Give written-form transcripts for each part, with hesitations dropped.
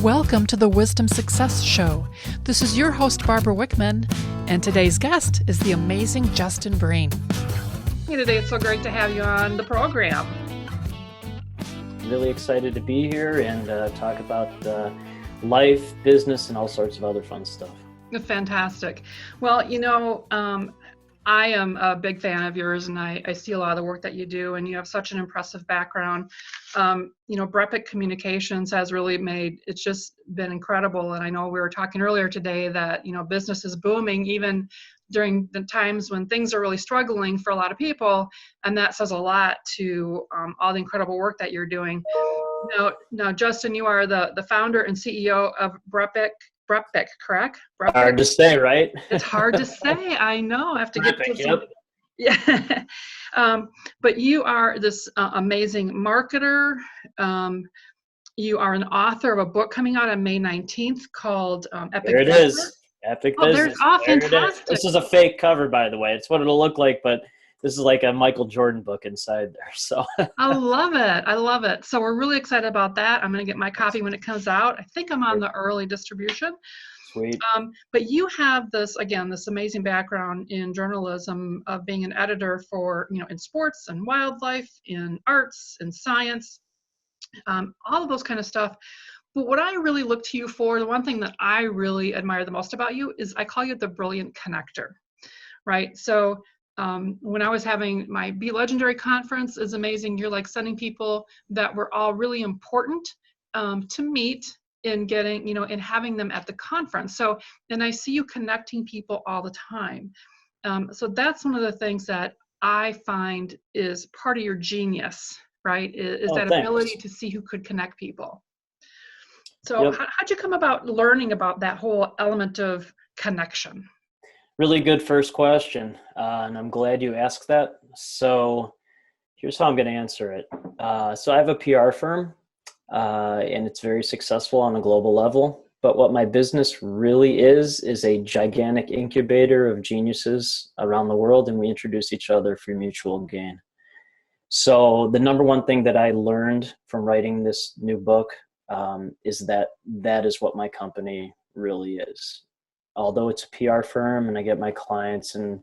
Welcome to the Wisdom Success Show. This is your host, Barbara Wickman, and today's guest is the amazing Justin Breen. Today, it's so great to have you on the program. Really excited to be here and talk about life, business, and all sorts of other fun stuff. Fantastic. Well, I am a big fan of yours, and I see a lot of the work that you do, and you have such an impressive background. Brepic Communications has really it's just been incredible. And I know we were talking earlier today that, business is booming even during the times when things are really struggling for a lot of people. And that says a lot to all the incredible work that you're doing. Now, Justin, you are the founder and CEO of Brepic, correct? Brepic? Hard to say, right? It's hard to say. I know. I have to get to some. Yep. Yeah. But you are this amazing marketer. You are an author of a book coming out on May 19th called Epic There it Business. is. Epic Business. Fantastic. This is a fake cover, by the way. It's what it'll look like, but this is like a Michael Jordan book inside there. So I love it. I love it. So we're really excited about that. I'm going to get my copy when it comes out. I think I'm on the early distribution. Sweet. But you have this amazing background in journalism of being an editor for, in sports and wildlife, in arts and science, all of those kind of stuff. But what I really look to you for, the one thing that I really admire the most about you is I call you the brilliant connector, right? So when I was having my Be Legendary conference is amazing. You're like sending people that were all really important to meet in getting, in having them at the conference. So, and I see you connecting people all the time. So that's one of the things that I find is part of your genius, right? Is that thanks. ability to see who could connect people. So how'd you come about learning about that whole element of connection? Really good first question. And I'm glad you asked that. So here's how I'm going to answer it. So I have a PR firm. And it's very successful on a global level. But what my business really is a gigantic incubator of geniuses around the world, and we introduce each other for mutual gain. So the number one thing that I learned from writing this new book is that is what my company really is. Although it's a PR firm and I get my clients in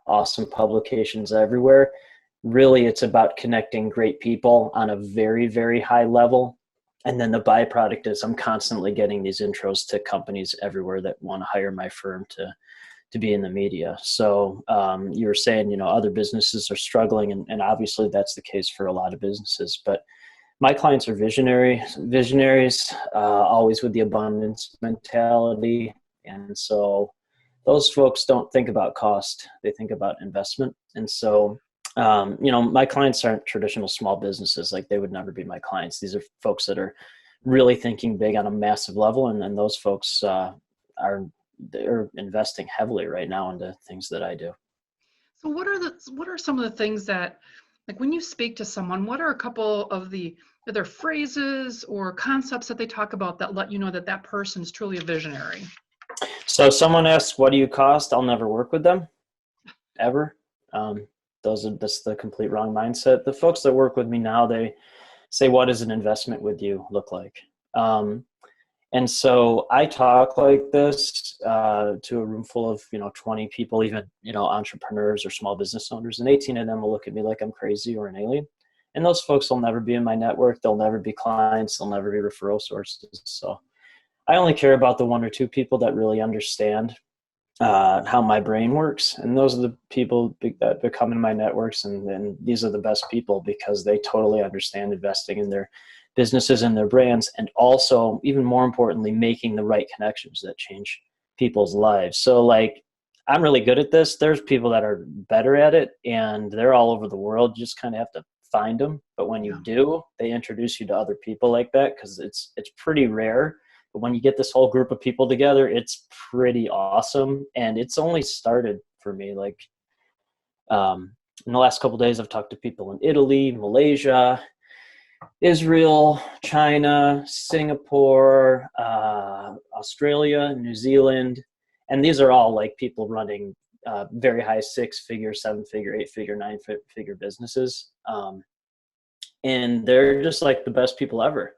awesome publications everywhere, really it's about connecting great people on a very, very high level. And then the byproduct is I'm constantly getting these intros to companies everywhere that want to hire my firm to be in the media. So you were saying, other businesses are struggling, and obviously that's the case for a lot of businesses. But my clients are visionaries, always with the abundance mentality. And so those folks don't think about cost. They think about investment. And so my clients aren't traditional small businesses. Like, they would never be my clients. These are folks that are really thinking big on a massive level. And then those folks they're investing heavily right now into things that I do. So what are some of the things that, like, when you speak to someone, what are a couple of their phrases or concepts that they talk about that let you know that person is truly a visionary? So if someone asks, what do you cost? I'll never work with them, ever. That's the complete wrong mindset. The folks that work with me now, they say, what does an investment with you look like? And so I talk like this to a room full of 20 people, even entrepreneurs or small business owners, and 18 of them will look at me like I'm crazy or an alien. And those folks will never be in my network. They'll never be clients. They'll never be referral sources. So I only care about the one or two people that really understand how my brain works. And those are the people that become in my networks. And these are the best people because they totally understand investing in their businesses and their brands. And also, even more importantly, making the right connections that change people's lives. So I'm really good at this. There's people that are better at it, and they're all over the world. You just kind of have to find them. But when you do, they introduce you to other people like that, because it's pretty rare. But when you get this whole group of people together, it's pretty awesome. And it's only started for me. In the last couple of days, I've talked to people in Italy, Malaysia, Israel, China, Singapore, Australia, New Zealand. And these are all people running very high 6-figure, 7-figure, 8-figure, 9-figure businesses. And they're just the best people ever.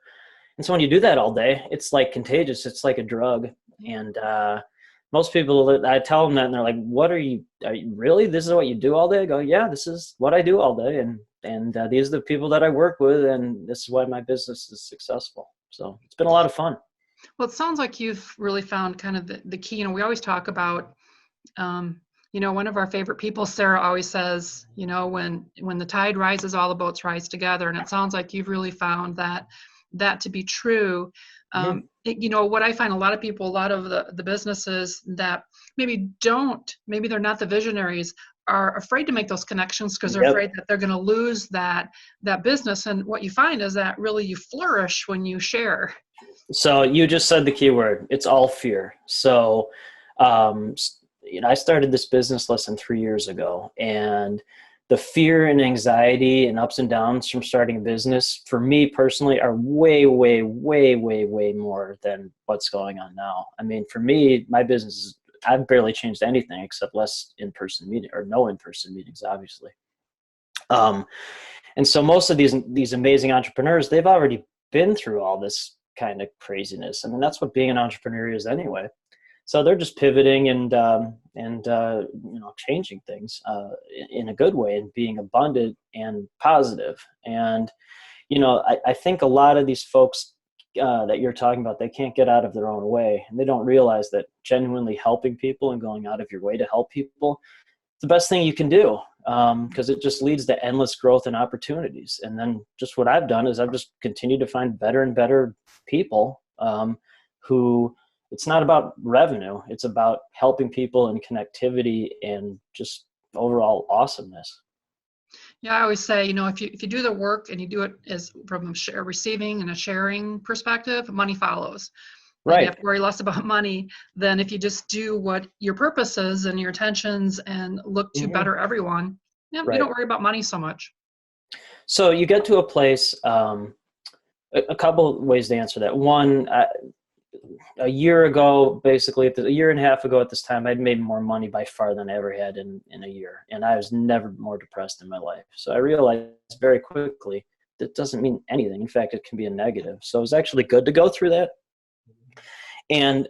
And so when you do that all day, it's like contagious. It's like a drug. And most people, I tell them that, and they're like, "What are you really? This is what you do all day?" I go, "Yeah, this is what I do all day, and these are the people that I work with, and this is why my business is successful." So it's been a lot of fun. Well, it sounds like you've really found kind of the key. We always talk about, one of our favorite people, Sarah, always says, when the tide rises, all the boats rise together. And it sounds like you've really found that to be true. Mhm. What I find, a lot of people, a lot of the businesses that maybe they're not the visionaries, are afraid to make those connections because they're Yep. afraid that they're going to lose that business. And what you find is that really you flourish when you share. So you just said the key word. It's all fear. So, I started this business less than 3 years ago, and the fear and anxiety and ups and downs from starting a business for me personally are way, way, way, way, way more than what's going on now. I mean, for me, my business is, I've barely changed anything except less in-person meeting or no in-person meetings, obviously. And so most of these amazing entrepreneurs, they've already been through all this kind of craziness. I mean, that's what being an entrepreneur is anyway. So they're just pivoting and changing things in a good way and being abundant and positive. And I think a lot of these folks that you're talking about, they can't get out of their own way, and they don't realize that genuinely helping people and going out of your way to help people, it's the best thing you can do, because it just leads to endless growth and opportunities. And then just what I've done is I've just continued to find better and better people who, it's not about revenue. It's about helping people and connectivity and just overall awesomeness. Yeah, I always say, if you do the work and you do it as from a receiving and a sharing perspective, money follows. And you Right. have to worry less about money than if you just do what your purpose is and your intentions and look to Mhm. better everyone. Yeah, you Right. don't worry about money so much. So you get to a place, a couple of ways to answer that. One, a year ago, basically a year and a half ago at this time, I'd made more money by far than I ever had in a year. And I was never more depressed in my life. So I realized very quickly that doesn't mean anything. In fact, it can be a negative. So it was actually good to go through that. And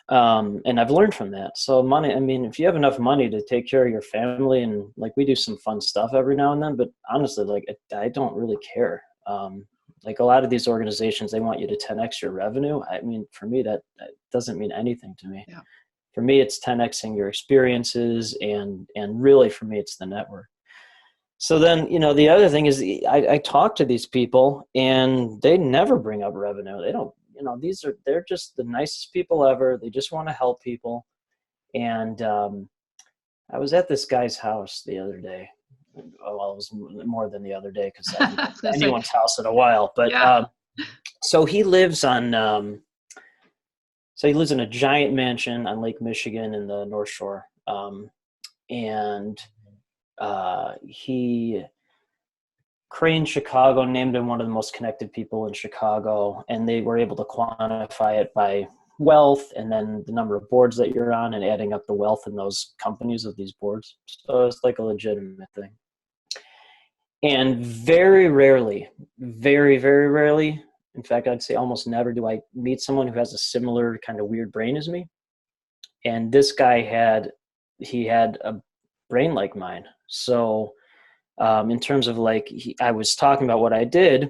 I've learned from that. So money, I mean, if you have enough money to take care of your family, and like we do some fun stuff every now and then, but honestly, like I don't really care. Like a lot of these organizations, they want you to 10x your revenue. I mean, for me, that doesn't mean anything to me. Yeah. For me, it's 10xing your experiences, and really for me, it's the network. So then, the other thing is I talk to these people and they never bring up revenue. They don't, they're just the nicest people ever. They just want to help people. And I was at this guy's house the other day. Well, it was more than the other day because I haven't been to anyone's house in a while. But Yeah. so he lives on, so he lives in a giant mansion on Lake Michigan in the North Shore. And Crane Chicago named him one of the most connected people in Chicago, and they were able to quantify it by wealth and then the number of boards that you're on and adding up the wealth in those companies of these boards. So it's like a legitimate thing. And very rarely, very, very rarely, in fact, I'd say almost never, do I meet someone who has a similar kind of weird brain as me. And this guy had a brain like mine. So in terms of like, I was talking about what I did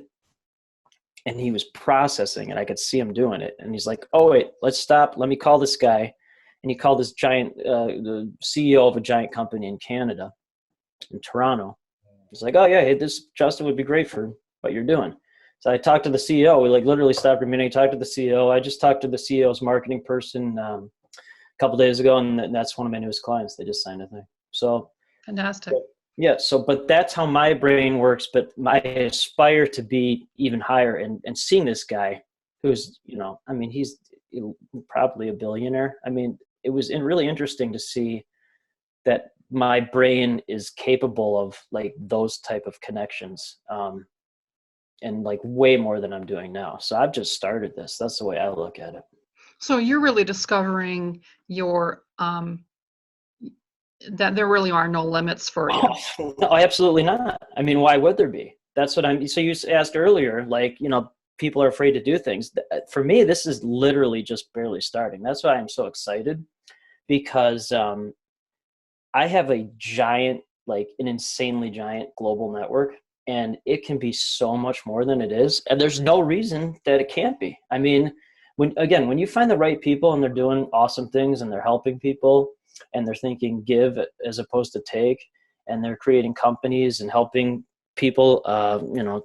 and he was processing and I could see him doing it. And he's like, "Oh, wait, let's stop. Let me call this guy." And he called this the CEO of a giant company in Canada, in Toronto. He's like, "Oh yeah, hey, this Justin would be great for what you're doing." So I talked to the CEO. We like literally stopped a meeting, talked to the CEO. I just talked to the CEO's marketing person a couple days ago, and that's one of my newest clients. They just signed a thing. So Fantastic. yeah, so but that's how my brain works. But I aspire to be even higher. And seeing this guy, who's I mean, he's probably a billionaire. I mean, it was really interesting to see that my brain is capable of like those type of connections, and like way more than I'm doing now. So I've just started this. That's the way I look at it. So you're really discovering your that there really are no limits for you. Oh, no, absolutely not. I mean, why would there be? That's what I'm. So you asked earlier, like people are afraid to do things. For me, this is literally just barely starting. That's why I'm so excited, because I have a giant, like an insanely giant global network, and it can be so much more than it is. And there's no reason that it can't be. I mean, when you find the right people and they're doing awesome things and they're helping people and they're thinking give as opposed to take, and they're creating companies and helping people,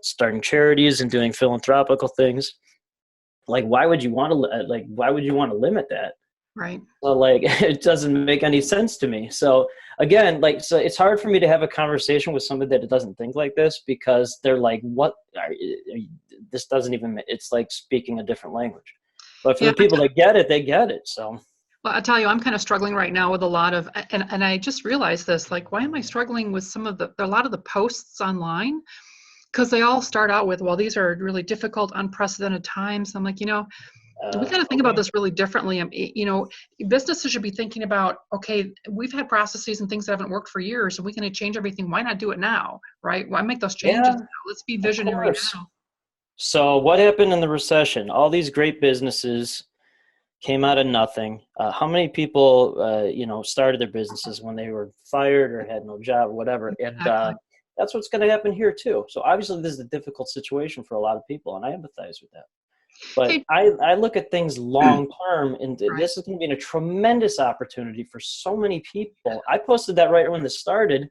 starting charities and doing philanthropical things, like why would you want to limit that? Right. So like, it doesn't make any sense to me. So again, so it's hard for me to have a conversation with somebody that doesn't think like this, because they're like, this doesn't even, it's like speaking a different language. But for Yeah. the people that get it, they get it. So. Well, I tell you, I'm kind of struggling right now with a lot of, and I just realized this, like, why am I struggling with a lot of the posts online? Because they all start out with, well, these are really difficult, unprecedented times. I'm like, we got to think about this really differently. Businesses should be thinking about, okay, we've had processes and things that haven't worked for years, and we can change everything. Why not do it now, right? Why make those changes Yeah, now? Let's be visionary now. So what happened in the recession? All these great businesses came out of nothing. How many people, started their businesses when they were fired or had no job or whatever? And Exactly. that's what's going to happen here too. So obviously this is a difficult situation for a lot of people, and I empathize with that. But Okay. I look at things long term, and Right. this is going to be a tremendous opportunity for so many people. I posted that right when this started,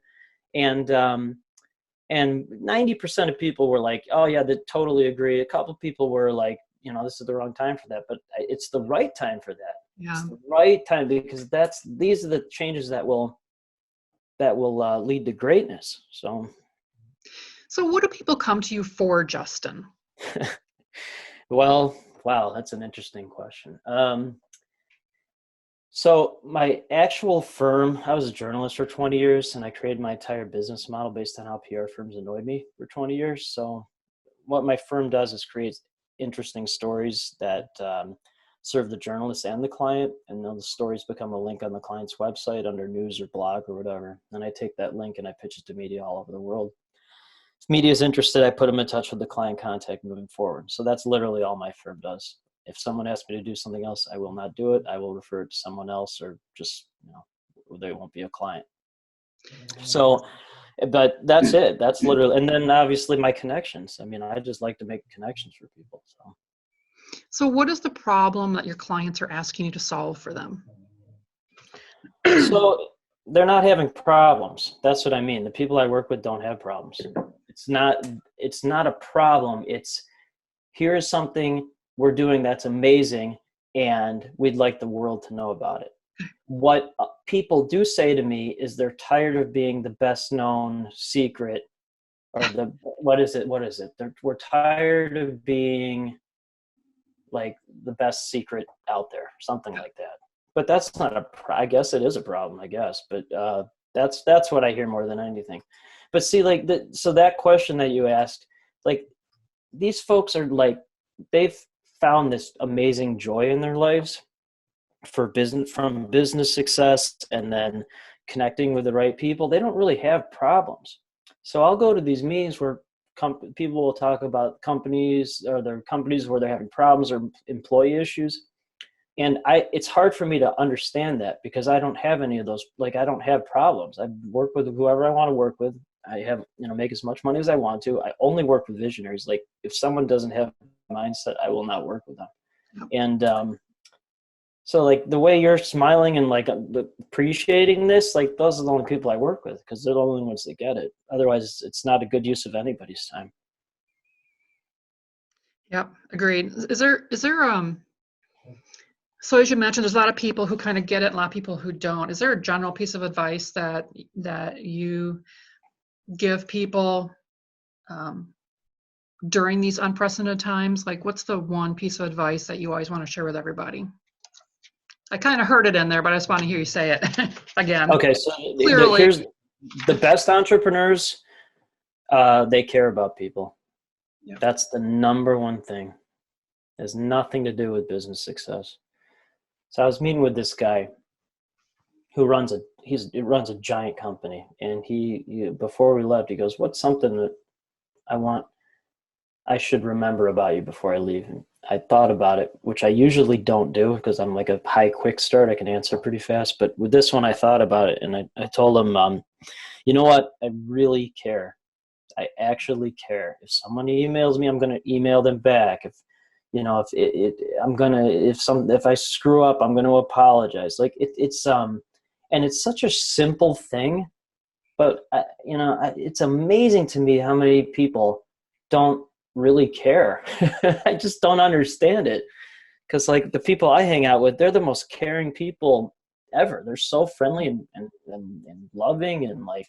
and 90% of people were like, oh yeah, they totally agree. A couple people were like, this is the wrong time for that, but it's the right time for that. Yeah. It's the right time, because these are the changes that will lead to greatness. So what do people come to you for, Justin? well, wow, that's an interesting question. So my actual firm, I was a journalist for 20 years, and I created my entire business model based on how PR firms annoyed me for 20 years. So what my firm does is create interesting stories that serve the journalist and the client, and then the stories become a link on the client's website under news or blog or whatever. And I take that link and I pitch it to media all over the world. If media is interested, I put them in touch with the client contact moving forward. So that's literally all my firm does. If someone asks me to do something else, I will not do it. I will refer it to someone else, or just, they won't be a client. So, but that's it. That's literally, and then obviously my connections. I mean, I just like to make connections for people. So what is the problem that your clients are asking you to solve for them? So they're not having problems. That's what I mean. The people I work with don't have problems. It's not a problem. It's, here's something we're doing that's amazing, and we'd like the world to know about it. What people do say to me is they're tired of being the best known secret, or what is it? We're tired of being like the best secret out there, something like that. But that's not I guess it is a problem, I guess. But that's what I hear more than anything. But see, like, so that question that you asked, like, these folks are like, they've found this amazing joy in their lives from business success, and then connecting with the right people. They don't really have problems. So I'll go to these meetings where people will talk about companies, or their companies where they're having problems or employee issues. And it's hard for me to understand that, because I don't have any of those. Like, I don't have problems. I work with whoever I want to work with. I have, make as much money as I want to. I only work with visionaries. Like, if someone doesn't have a mindset, I will not work with them. Yep. And so, like, the way you're smiling and like appreciating this, like, those are the only people I work with, because they're the only ones that get it. Otherwise, it's not a good use of anybody's time. Yep, agreed. So as you mentioned, there's a lot of people who kind of get it, and a lot of people who don't. Is there a general piece of advice that you give people during these unprecedented times? Like, what's the one piece of advice that you always want to share with everybody? I kind of heard it in there, but I just want to hear you say it again. Okay, so Clearly. here's the best entrepreneurs. They care about people. Yep. That's the number one thing. It has nothing to do with business success. So I was meeting with this guy who runs a giant company, and he before we left, he goes, "What's something that I want I should remember about you before I leave. And I thought about it, which I usually don't do because I'm like a high quick start. I can answer pretty fast. But with this one, I thought about it, and I told him, you know what? I really care. I actually care. If someone emails me, I'm going to email them back. If you know, if I screw up, I'm going to apologize. Like and it's such a simple thing, but it's amazing to me how many people don't really care. I just don't understand it. Because like the people I hang out with, they're the most caring people ever. They're so friendly and loving, and like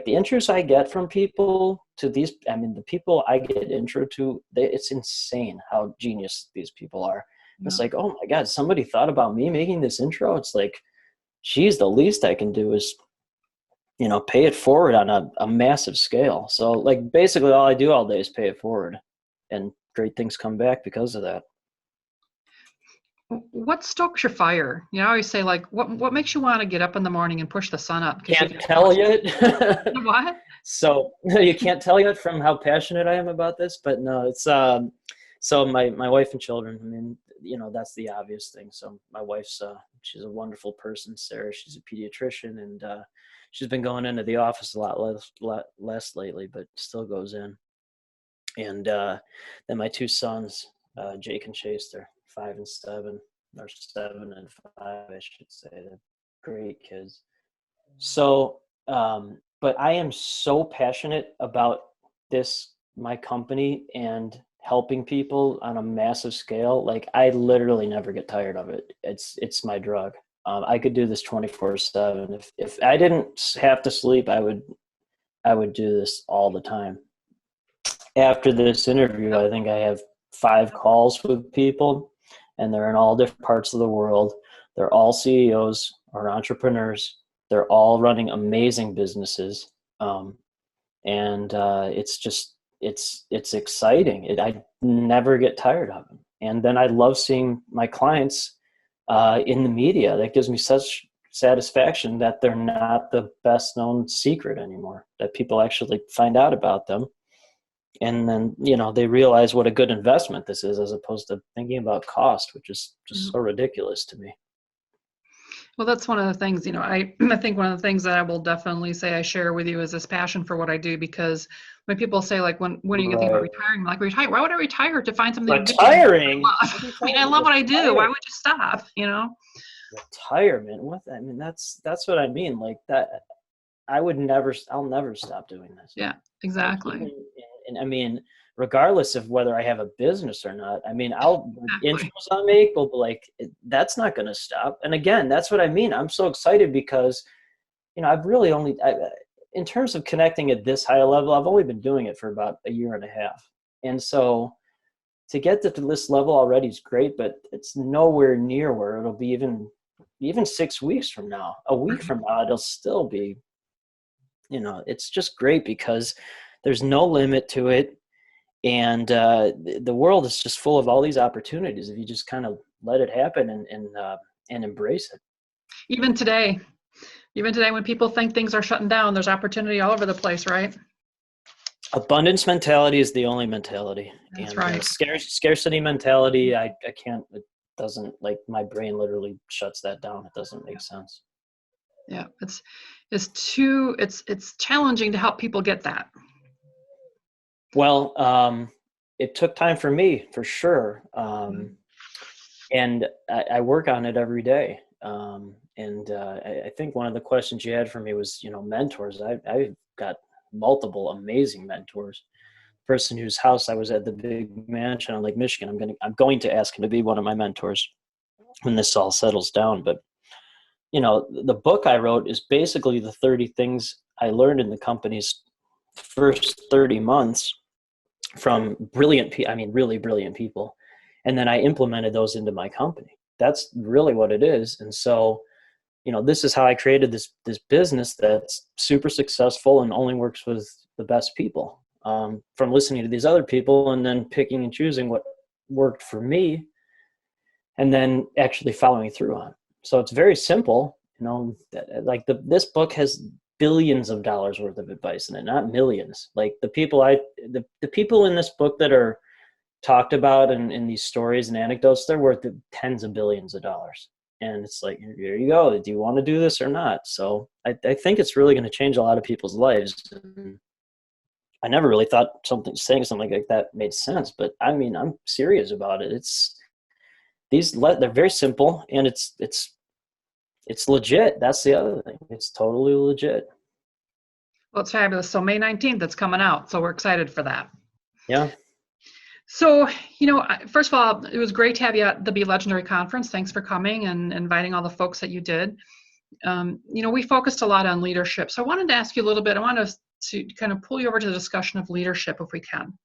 the intros I get from people to these, I mean, the people I get intro to, it's insane how genius these people are. Yeah. It's like, oh my God, somebody thought about me making this intro. It's like, geez, the least I can do is, pay it forward on a massive scale. So like basically all I do all day is pay it forward, and great things come back because of that. What stokes your fire? I always say, like, what makes you want to get up in the morning and push the sun up? Can't tell yet. What? So you can't tell yet from how passionate I am about this, but no, it's so my wife and children. I mean, that's the obvious thing. So my wife's she's a wonderful person, Sarah. She's a pediatrician, and she's been going into the office a lot less lately, but still goes in. And then my two sons, Jake and Chase, they're 5 and 7, or 7 and 5, I should say. They're great kids. So, but I am so passionate about my company, and helping people on a massive scale. Like I literally never get tired of it. It's my drug. I could do this 24/7. If I didn't have to sleep, I would do this all the time. After this interview, I think I have 5 calls with people, and they're in all different parts of the world. They're all CEOs or entrepreneurs. They're all running amazing businesses. And it's exciting. I never get tired of them. And then I love seeing my clients in the media. That gives me such satisfaction that they're not the best known secret anymore, that people actually find out about them. And then, they realize what a good investment this is, as opposed to thinking about cost, which is just so ridiculous to me. Well, that's one of the things, I think one of the things that I will definitely say I share with you is this passion for what I do. Because when people say, like, when are you going to think about retiring? I'm like, retire? Why would I retire to find something retiring? I mean, I love what I do. Why would you stop? Retirement? What? I mean, that's what I mean. Like that, I'll never stop doing this. Yeah, exactly. And I mean, regardless of whether I have a business or not, I mean, intros I make will be like, that's not going to stop. And again, that's what I mean. I'm so excited because, I've really in terms of connecting at this high level, I've only been doing it for about a year and a half. And so to get to this level already is great, but it's nowhere near where it'll be even 6 weeks from now. A week from now, it'll still be, it's just great because there's no limit to it. And the world is just full of all these opportunities if you just kind of let it happen and embrace it. Even today, when people think things are shutting down, there's opportunity all over the place, right? Abundance mentality is the only mentality. That's and right. Scarcity mentality, I can't. It doesn't, like, my brain literally shuts that down. It doesn't make sense. Yeah, it's challenging to help people get that. Well, it took time for me, for sure. And I work on it every day. I think one of the questions you had for me was, mentors. I've got multiple amazing mentors. Person whose house I was at, the big mansion on Lake Michigan, I'm going to ask him to be one of my mentors when this all settles down. But, the book I wrote is basically the 30 things I learned in the company's first 30 months from really brilliant people. And then I implemented those into my company. That's really what it is. And so, this is how I created this business that's super successful and only works with the best people, from listening to these other people and then picking and choosing what worked for me and then actually following through on. So it's very simple, like this book has billions of dollars worth of advice in it, not millions. Like the people in this book that are talked about in these stories and anecdotes, they're worth tens of billions of dollars. And it's like, here you go. Do you want to do this or not? So I think it's really going to change a lot of people's lives. And I never really thought saying something like that made sense, but I mean, I'm serious about it. They're very simple, and it's legit. That's the other thing. It's totally legit. Well, it's fabulous. So May 19th, that's coming out. So we're excited for that. Yeah. So, first of all, it was great to have you at the Be Legendary Conference. Thanks for coming and inviting all the folks that you did. We focused a lot on leadership. So I wanted to ask you a little bit. I want to kind of pull you over to the discussion of leadership if we can.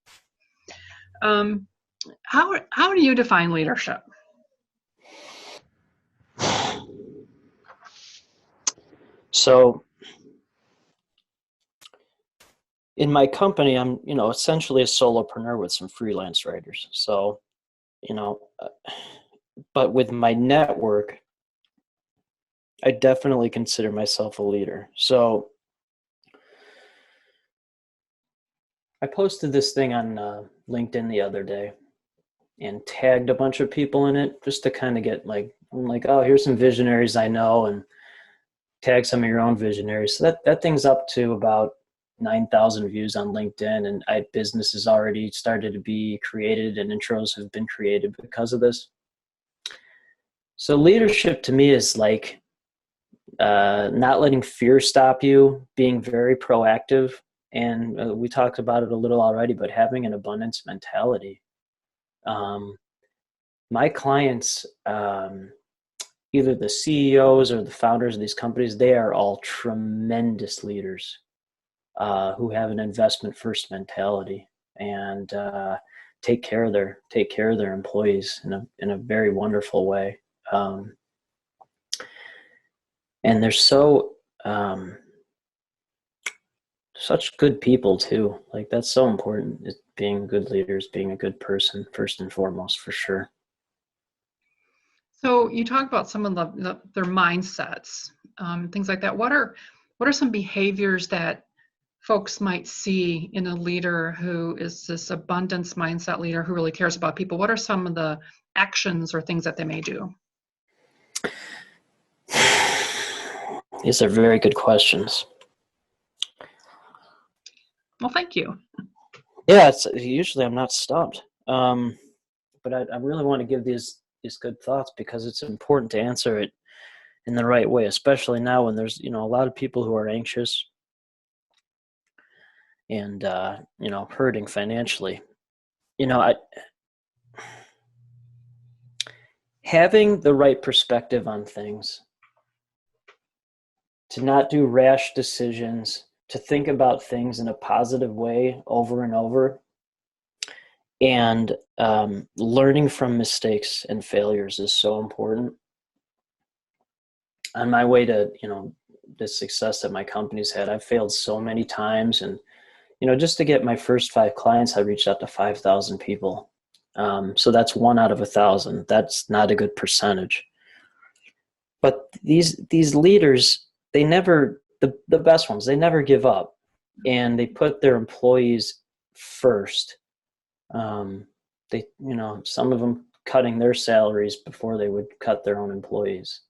How do you define leadership? So in my company, I'm, essentially a solopreneur with some freelance writers. So, but with my network, I definitely consider myself a leader. So I posted this thing on LinkedIn the other day and tagged a bunch of people in it just to kind of get I'm like, oh, here's some visionaries I know, and tag some of your own visionaries. So that thing's up to about 9,000 views on LinkedIn, and businesses already started to be created and intros have been created because of this. So leadership to me is like not letting fear stop you, being very proactive. And we talked about it a little already, but having an abundance mentality. My clients, either the CEOs or the founders of these companies, they are all tremendous leaders who have an investment first mentality and take care of their employees in a very wonderful way. And they're such good people too. Like that's so important, is being good leaders, being a good person first and foremost, for sure. So you talk about some of their mindsets, things like that. What are some behaviors that folks might see in a leader who is this abundance mindset leader who really cares about people? What are some of the actions or things that they may do? These are very good questions. Well, thank you. Yeah, usually I'm not stumped, but I really want to give these good thoughts because it's important to answer it in the right way, especially now when there's a lot of people who are anxious and hurting financially. Having the right perspective on things, to not do rash decisions, to think about things in a positive way over and over, and learning from mistakes and failures is so important. On my way to the success that my company's had, I've failed so many times, and just to get my first 5 clients, I reached out to 5,000 people. So that's 1 out of 1,000. That's not a good percentage. But these leaders, they never, the best ones, they never give up, and they put their employees first. They, some of them cutting their salaries before they would cut their own employees.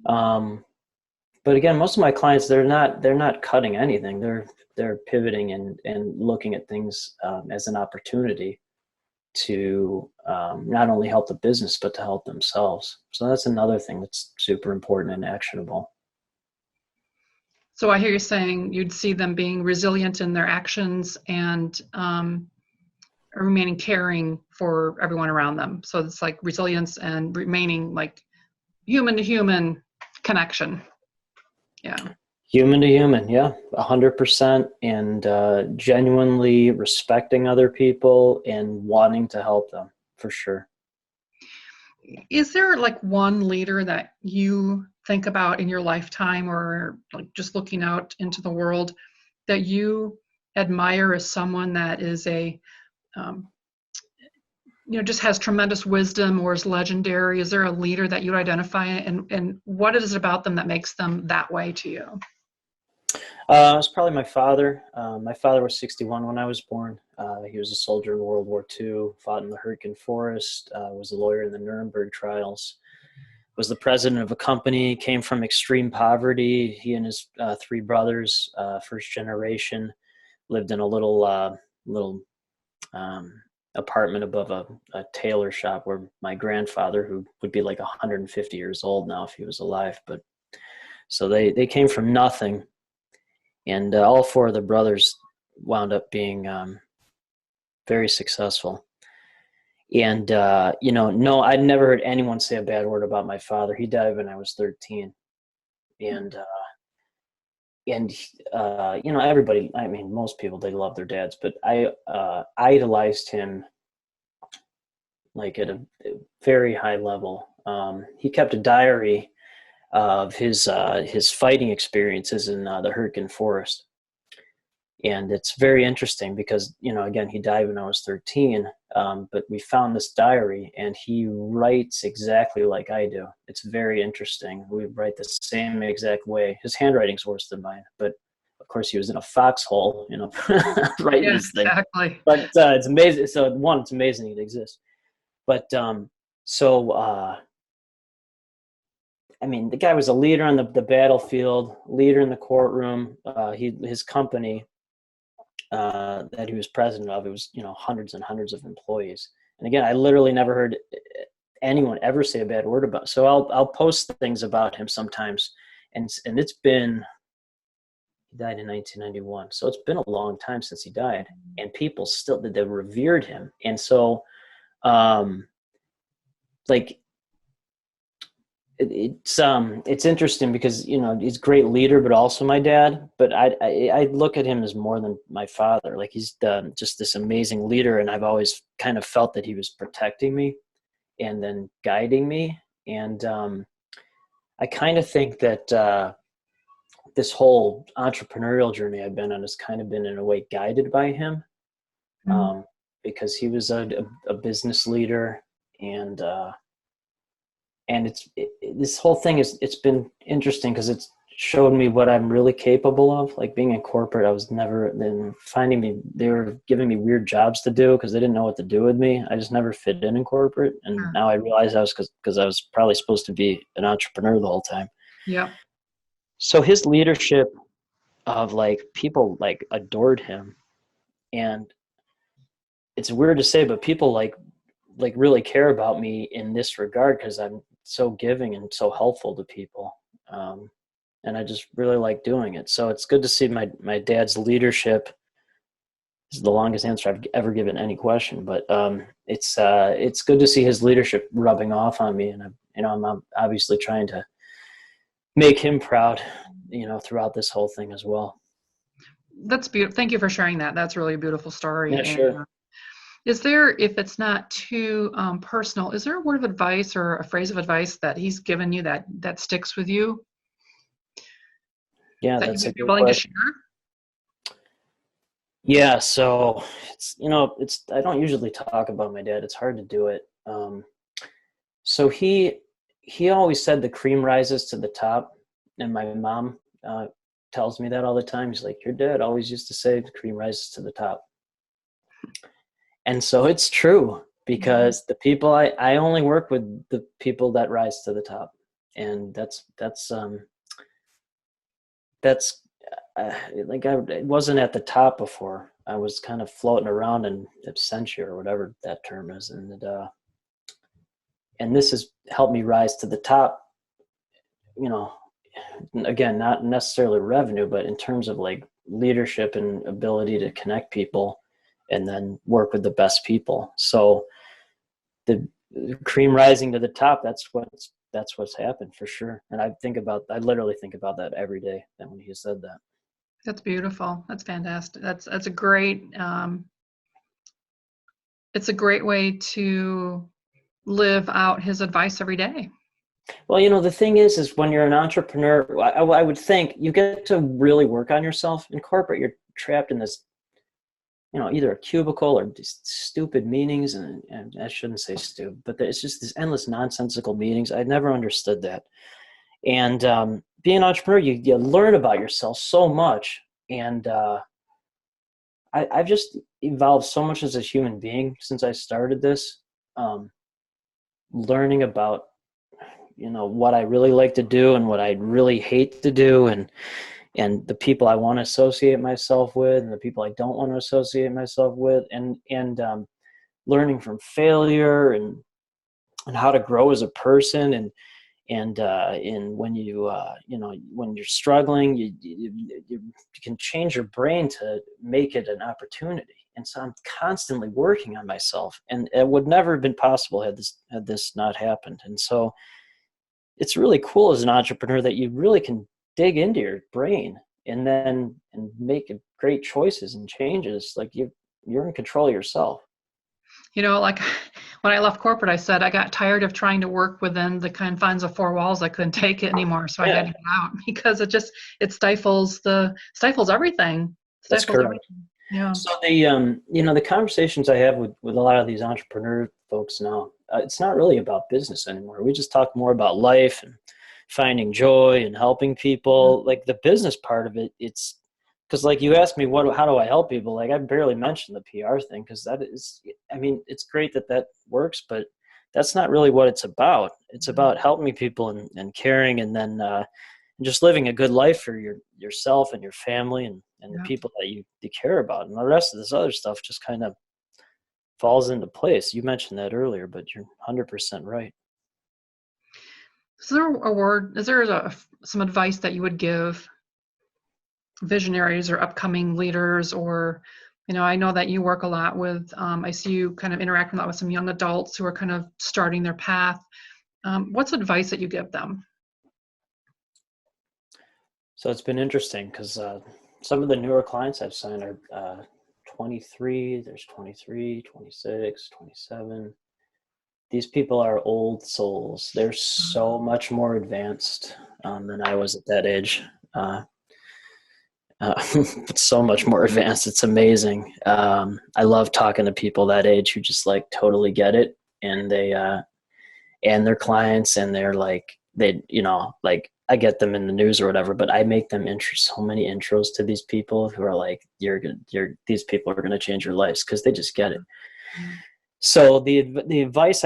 But again, most of my clients, they're not cutting anything. They're pivoting and looking at things as an opportunity to not only help the business, but to help themselves. So that's another thing that's super important and actionable. So I hear you saying you'd see them being resilient in their actions and remaining caring for everyone around them. So it's like resilience and remaining like human to human connection. Yeah. Human to human. Yeah. 100%. And genuinely respecting other people and wanting to help them, for sure. Is there like one leader that you think about in your lifetime, or like just looking out into the world, that you admire as someone that is just has tremendous wisdom or is legendary? Is there a leader that you identify, and what is it about them that makes them that way to you? It was probably my father. My father was 61 when I was born. He was a soldier in World War II, fought in the Hurtgen Forest, was a lawyer in the Nuremberg trials, was the president of a company, came from extreme poverty. He and his three brothers, first generation, lived in a little apartment above a tailor shop where my grandfather, who would be like 150 years old now if he was alive, but so they came from nothing. And all four of the brothers wound up being very successful. And, no, I'd never heard anyone say a bad word about my father. He died when I was 13. And, everybody, I mean, most people, they love their dads, but I idolized him like at a very high level. He kept a diary of his fighting experiences in the Hurtgen Forest. And it's very interesting because, again, he died when I was 13, but we found this diary and he writes exactly like I do. It's very interesting. We write the same exact way. His handwriting's worse than mine, but of course he was in a foxhole, writing these things. Exactly. But it's amazing. So one, it's amazing it exists. But I mean, the guy was a leader on the battlefield, leader in the courtroom. His company that he was president of, it was, hundreds and hundreds of employees. And again, I literally never heard anyone ever say a bad word about it. So I'll post things about him sometimes. And it's been, he died in 1991. So it's been a long time since he died, and people still, they revered him. And so, it's interesting because he's a great leader, but also my dad. But I look at him as more than my father. Like he's just this amazing leader, and I've always kind of felt that he was protecting me and then guiding me. And I kind of think that this whole entrepreneurial journey I've been on has kind of been in a way guided by him, because he was a business leader, and this whole thing it's been interesting because it's showed me what I'm really capable of. Like being in corporate, I was never, then they were giving me weird jobs to do because they didn't know what to do with me. I just never fit in corporate. And now I realize I was, because I was probably supposed to be an entrepreneur the whole time. Yeah. So his leadership of people adored him. And it's weird to say, but people really care about me in this regard because I'm so giving and so helpful to people. And I just really like doing it. So it's good to see my dad's leadership. This is the longest answer I've ever given any question, but it's good to see his leadership rubbing off on me. And I'm obviously trying to make him proud, throughout this whole thing as well. That's beautiful. Thank you for sharing that. That's really a beautiful story. Yeah, sure. Is there, if it's not too personal, is there a word of advice or a phrase of advice that he's given you that sticks with you? Yeah, that that's you a would be good willing question. to share? Yeah, so I don't usually talk about my dad. It's hard to do it. So he always said the cream rises to the top, and my mom tells me that all the time. She's like, your dad always used to say the cream rises to the top. And so it's true, because the people I only work with the people that rise to the top. And it wasn't at the top before. I was kind of floating around in absentia or whatever that term is. And this has helped me rise to the top, again, not necessarily revenue, but in terms of leadership and ability to connect people and then work with the best people. So the cream rising to the top, that's what's happened for sure. And I literally think about that every day when he said that. That's beautiful. That's fantastic. That's a great, it's a great way to live out his advice every day. Well, the thing is when you're an entrepreneur, I would think you get to really work on yourself. In corporate, you're trapped in this, either a cubicle or these stupid meetings, and I shouldn't say stupid, but it's just these endless nonsensical meetings. I never understood that. And being an entrepreneur, you learn about yourself so much. And I've just evolved so much as a human being since I started this, learning about, what I really like to do and what I really hate to do, and the people I want to associate myself with and the people I don't want to associate myself with, and learning from failure and how to grow as a person, and when when you're struggling, you can change your brain to make it an opportunity. And so I'm constantly working on myself, and it would never have been possible had this not happened. And so it's really cool as an entrepreneur that you really can dig into your brain and make great choices and changes. Like you're in control of yourself. Like when I left corporate, I said I got tired of trying to work within the confines of four walls. I couldn't take it anymore, so I had to get out because it stifles everything. That's Stifles correct. everything. Yeah. So the conversations I have with a lot of these entrepreneur folks now, it's not really about business anymore. We just talk more about life and finding joy and helping people. Like the business part of it, it's because like you asked me, how do I help people? Like I barely mentioned the PR thing because that is, I mean, it's great that works, but that's not really what it's about. It's about helping people and caring, and then just living a good life for yourself and your family and the people that you care about. And the rest of this other stuff just kind of falls into place. You mentioned that earlier, but you're 100% right. Is there some advice that you would give visionaries or upcoming leaders, or I know that you work a lot with I see you kind of interacting a lot with some young adults who are kind of starting their path. What's advice that you give them? So it's been interesting because some of the newer clients I've signed are 23, there's 23, 26, 27. These people are old souls. They're so much more advanced than I was at that age. So much more advanced. It's amazing. I love talking to people that age who just like totally get it, and they and their clients, and they're like like I get them in the news or whatever, but I make them so many intros to these people who are like, these people are gonna change your lives because they just get it. So the advice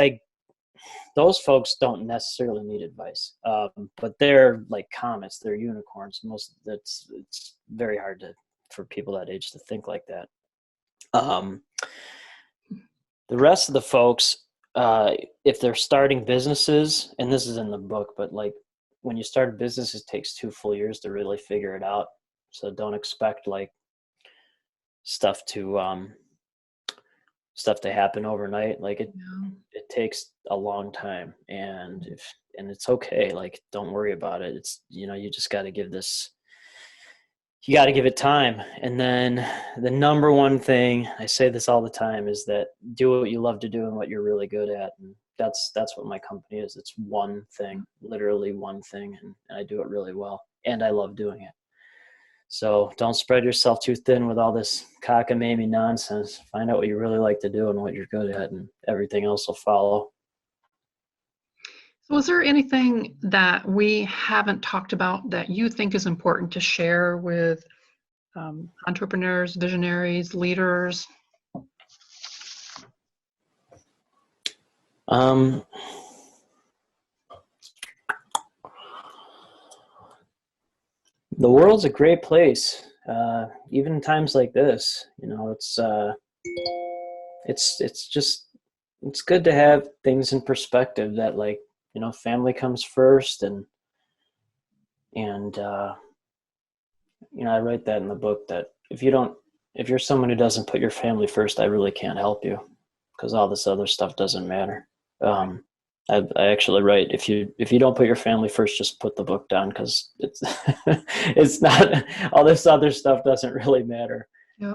those folks don't necessarily need advice, but they're like comets, they're unicorns. It's very hard for people that age to think like that. The rest of the folks, if they're starting businesses, and this is in the book, but like when you start a business, it takes 2 full years to really figure it out. So don't expect like stuff to happen overnight. Like it takes a long time, and it's okay. Like don't worry about it. It's you just got to give it time. And then the number one thing, I say this all the time, is that do what you love to do and what you're really good at. And that's what my company is. It's one thing, literally one thing, and I do it really well, and I love doing it. So don't spread yourself too thin with all this cockamamie nonsense. Find out what you really like to do and what you're good at, and everything else will follow. So is there anything that we haven't talked about that you think is important to share with entrepreneurs, visionaries, leaders? The world's a great place, even in times like this. It's good to have things in perspective. That like family comes first, and I write that in the book, that if you're someone who doesn't put your family first, I really can't help you, because all this other stuff doesn't matter. I actually write, if you don't put your family first, just put the book down, because it's it's not, all this other stuff doesn't really matter. Yeah.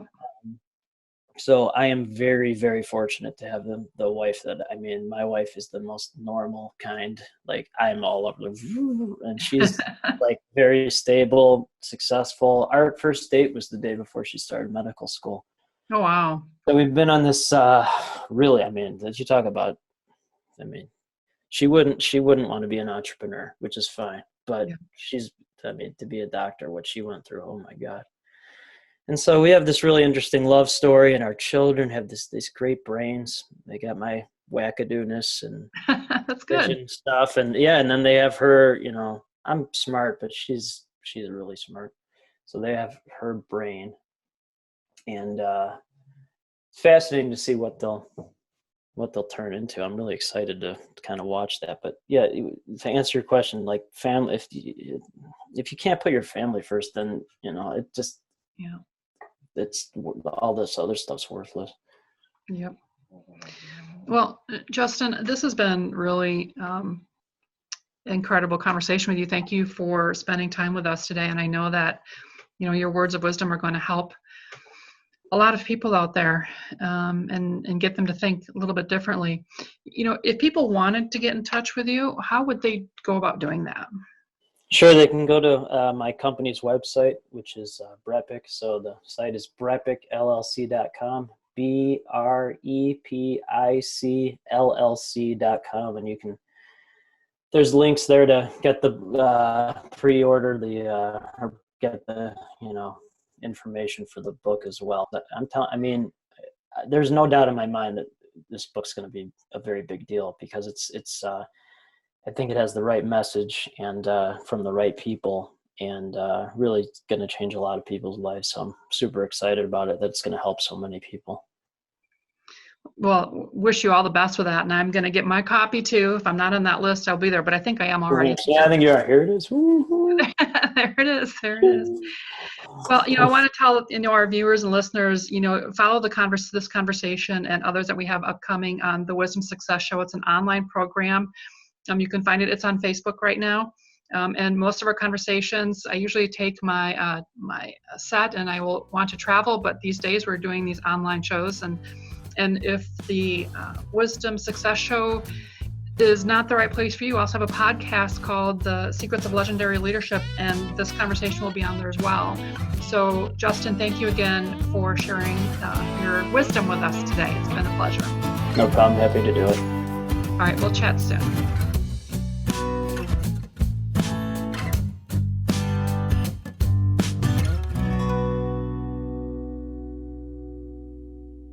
So I am very, very fortunate to have the wife my wife is the most normal kind. Like I'm all over and she's like very stable, successful. Our first date was the day before she started medical school. Oh, wow. So we've been on this, really, as you talk about, she wouldn't want to be an entrepreneur, which is fine. but to be a doctor, what she went through, oh my God. And so we have this really interesting love story, and our children have these great brains. They got my wackadoo-ness and That's good. vision stuff. And and then they have her, I'm smart, but she's really smart. So they have her brain, and it's fascinating to see what they'll turn into. I'm really excited to kind of watch that. But yeah, to answer your question, like family, if you can't put your family first, then it just it's all this other stuff's worthless. Yep. Well, Justin, this has been really incredible conversation with you. Thank you for spending time with us today. And I know that your words of wisdom are going to help a lot of people out there, and get them to think a little bit differently. If people wanted to get in touch with you, how would they go about doing that? Sure, they can go to my company's website, which is Brepic. So the site is brepicllc.com, BREPICLLC.com, and there's links there to get the pre-order, or get the information for the book as well. But there's no doubt in my mind that this book's going to be a very big deal, because it's I think it has the right message and from the right people, and really going to change a lot of people's lives. So I'm super excited about it, that it's going to help so many people. Well, wish you all the best with that. And I'm going to get my copy too. If I'm not on that list, I'll be there, but I think I am already. Yeah, I think you are. Here it is. There it is. There it is. Well, I want to tell our viewers and listeners, follow this conversation and others that we have upcoming on the Wisdom Success Show. It's an online program. You can find it. It's on Facebook right now. And most of our conversations, I usually take my my set and I will want to travel, but these days we're doing these online shows. And if the Wisdom Success Show is not the right place for you, I also have a podcast called The Secrets of Legendary Leadership, and this conversation will be on there as well. So, Justin, thank you again for sharing your wisdom with us today. It's been a pleasure. No problem. Happy to do it. All right, we'll chat soon.